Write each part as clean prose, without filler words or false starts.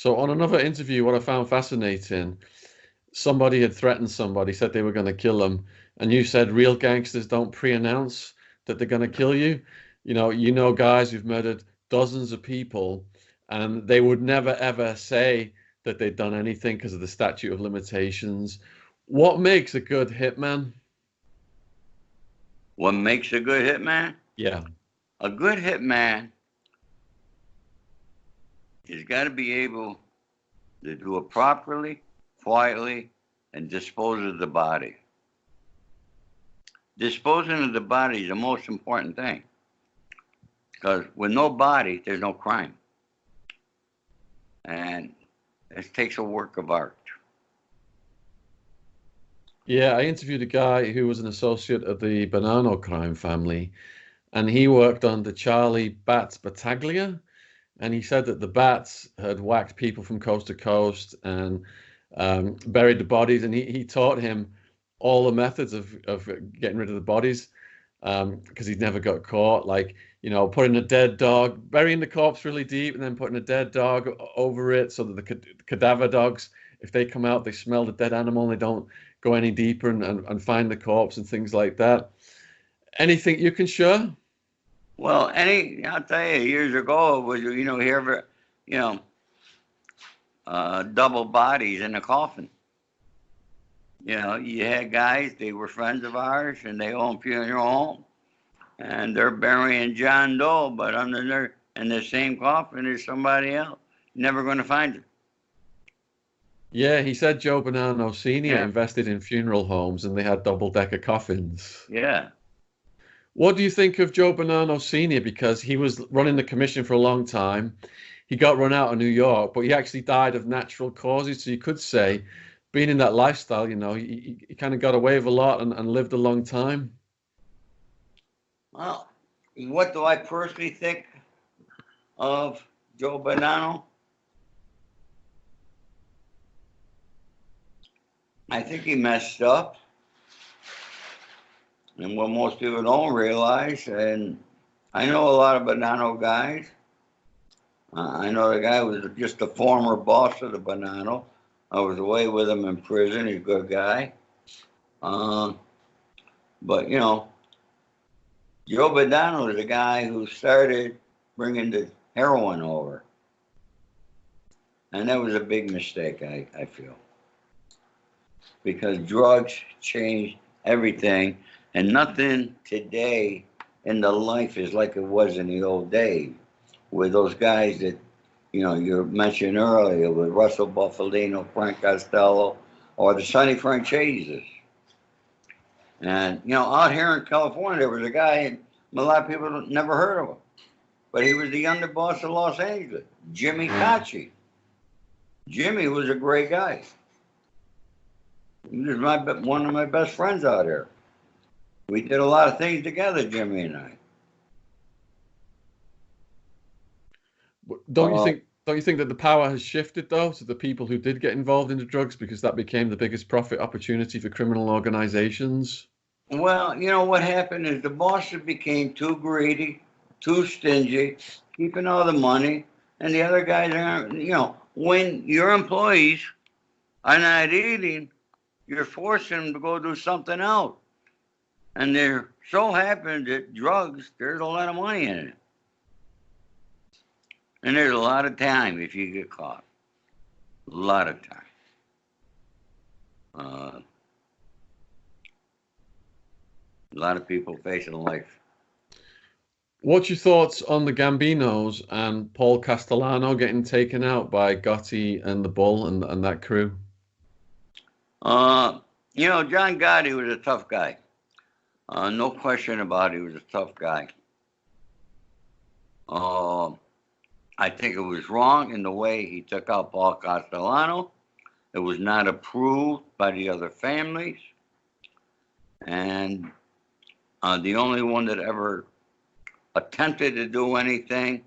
So on another interview, what I found fascinating, somebody had threatened somebody, said they were going to kill them, and you said real gangsters don't pre-announce that they're going to kill you. You know guys who've murdered dozens of people, and they would never ever say that they'd done anything because of the statute of limitations. What makes a good hitman? What makes a good hitman? Yeah. A good hitman has got to be able to do it properly, quietly, and dispose of the body. Disposing of the body is the most important thing. Because with no body, there's no crime. And it takes a work of art. Yeah, I interviewed a guy who was an associate of the Bonanno crime family, and he worked on the Charlie Bats Battaglia, and he said that the bats had whacked people from coast to coast and buried the bodies, and he taught him all the methods of getting rid of the bodies because he'd never got caught. Like, putting a dead dog, burying the corpse really deep, and then putting a dead dog over it so that the cadaver dogs, if they come out, they smell the dead animal and they don't go any deeper and find the corpse and things like that. Anything you can share? Well, I'll tell you, years ago, it was, here, double bodies in a coffin. You had guys, they were friends of ours, and they owned funeral home, and they're burying John Doe, but in the same coffin is somebody else. You're never going to find it. Yeah, he said Joe Bonanno Sr. Yeah, invested in funeral homes and they had double-decker coffins. yeah. What do you think of Joe Bonanno Sr.? Because he was running the commission for a long time. He got run out of New York, but he actually died of natural causes. So you could say, being in that lifestyle, he kind of got away with a lot and lived a long time. Well, what do I personally think of Joe Bonanno? I think he messed up. And what most people don't realize, and I know a lot of Bonanno guys. I know the guy was just a former boss of the Bonanno. I was away with him in prison. He's a good guy. But, Joe Bonanno is the guy who started bringing the heroin over. And that was a big mistake, I feel. Because drugs changed everything. And nothing today in the life is like it was in the old days with those guys that, you mentioned earlier with Russell Buffalino, Frank Costello, or the Sonny Franceses. And, out here in California, there was a guy, and a lot of people never heard of him, but he was the underboss of Los Angeles, Jimmy Cacci. Jimmy was a great guy. He was one of my best friends out here. We did a lot of things together, Jimmy and I. Don't you think that the power has shifted though to the people who did get involved in the drugs because that became the biggest profit opportunity for criminal organizations? Well, what happened is the bosses became too greedy, too stingy, keeping all the money, and the other guys are, when your employees are not eating, you're forcing them to go do something else. And there so happens that drugs, there's a lot of money in it. And there's a lot of time if you get caught. A lot of time. A lot of people facing life. What's your thoughts on the Gambinos and Paul Castellano getting taken out by Gotti and the Bull and that crew? John Gotti was a tough guy. No question about it, he was a tough guy. I think it was wrong in the way he took out Paul Castellano. It was not approved by the other families. And the only one that ever attempted to do anything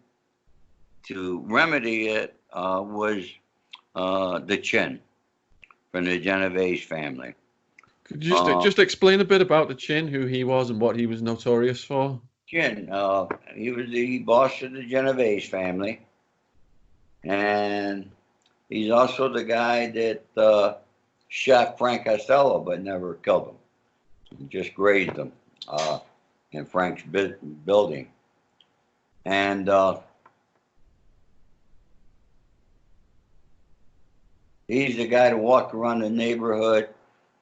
to remedy it was the Chin from the Genovese family. Could you just explain a bit about the Chin, who he was and what he was notorious for? Chin, he was the boss of the Genovese family, and He's also the guy that shot Frank Costello but never killed him. He just grazed him in Frank's building. And he's the guy that walked around the neighborhood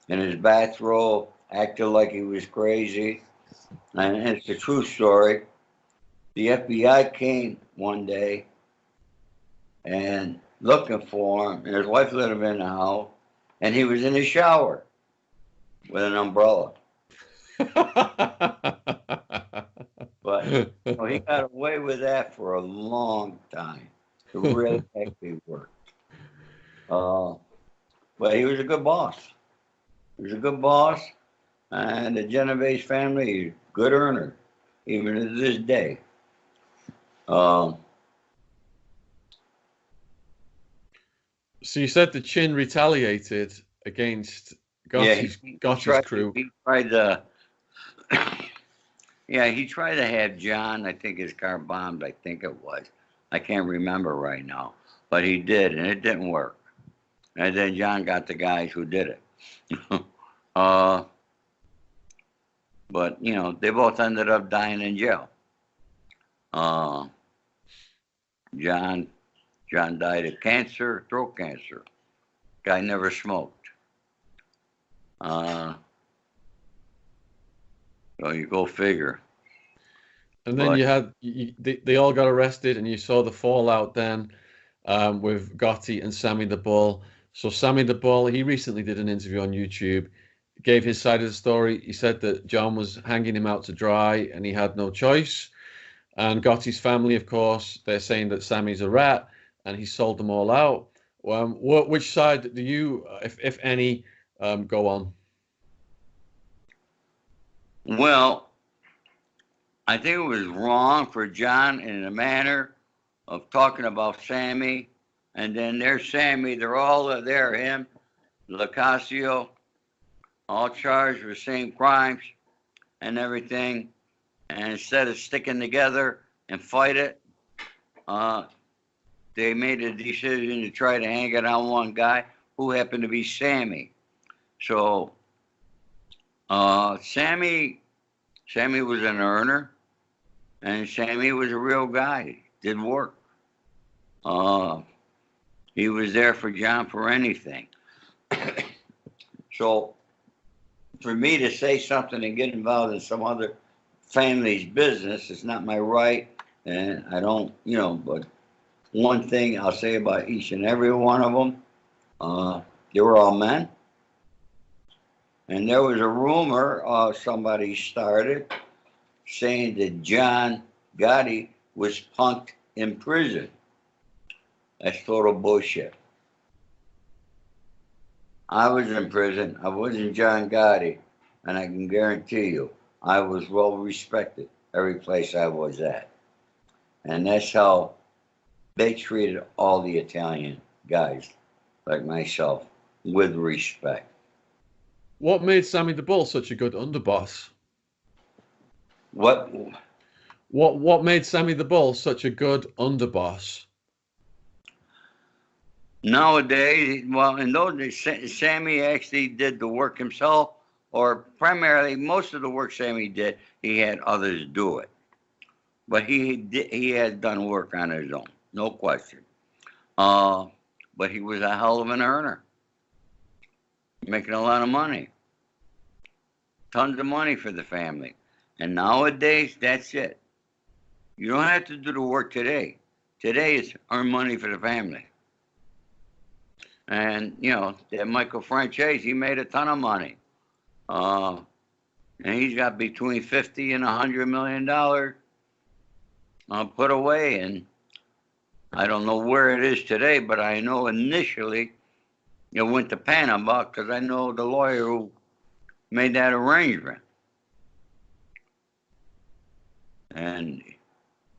in his bathrobe, acted like he was crazy. And it's a true story. The FBI came one day and looking for him, and his wife let him in the house, and he was in the shower with an umbrella. But he got away with that for a long time. It really actually worked. But he was a good boss. He was a good boss, and the Genovese family, good earner, even to this day. So you said the Chin retaliated against Gotti's crew. He tried to, he tried to have John, I think his car bombed, I think it was. I can't remember right now. But he did, and it didn't work. And then John got the guys who did it. But, they both ended up dying in jail. John died of cancer, throat cancer. Guy never smoked. So you go figure. And then they all got arrested, and you saw the fallout then with Gotti and Sammy the Bull. So Sammy the Bull, he recently did an interview on YouTube, gave his side of the story. He said that John was hanging him out to dry and he had no choice. And Gotti's family, of course, they're saying that Sammy's a rat and he sold them all out. Which side do you, if any, go on? Well, I think it was wrong for John in the manner of talking about Sammy. And then there's Sammy, they're all there, him, Lacasio, all charged with the same crimes and everything. And instead of sticking together and fight it, they made a decision to try to hang it on one guy who happened to be Sammy. So Sammy was an earner, and Sammy was a real guy, did work. He was there for John for anything. So for me to say something and get involved in some other family's business, it's not my right, and I don't, but one thing I'll say about each and every one of them, they were all men. And there was a rumor somebody started saying that John Gotti was punked in prison. That's total bullshit. I was in prison. I wasn't John Gotti, and I can guarantee you, I was well respected every place I was at. And that's how they treated all the Italian guys like myself, with respect. What made Sammy the Bull such a good underboss? What made Sammy the Bull such a good underboss? Nowadays, well, in those days, Sammy actually did the work himself, or primarily most of the work Sammy did, he had others do it. But he had done work on his own, no question. But he was a hell of an earner, making a lot of money, tons of money for the family. And nowadays, that's it. You don't have to do the work today. Today is earn money for the family. And, that Michael Franchese, he made a ton of money. And he's got between $50 and $100 million put away. And I don't know where it is today, but I know initially it went to Panama because I know the lawyer who made that arrangement. And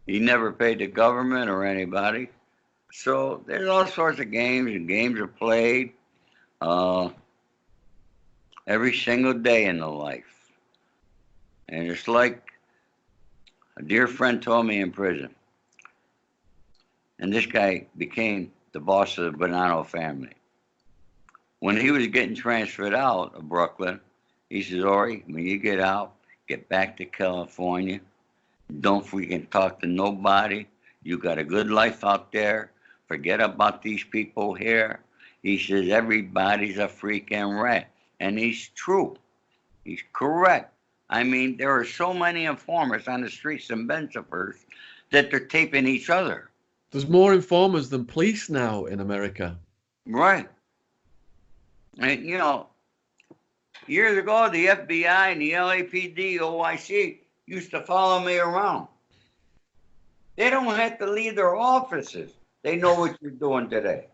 he never paid the government or anybody. So there's all sorts of games, and games are played every single day in the life. And it's like a dear friend told me in prison. And this guy became the boss of the Bonanno family. When he was getting transferred out of Brooklyn, he says, Ori, when you get out, get back to California. Don't freaking talk to nobody. You got a good life out there. Forget about these people here. He says, everybody's a freaking rat. And he's true. He's correct. I mean, there are so many informers on the streets in Bensonhurst that they're taping each other. There's more informers than police now in America. Right. And, you know, years ago, the FBI and the LAPD, OIC used to follow me around. They don't have to leave their offices. They know what you're doing today.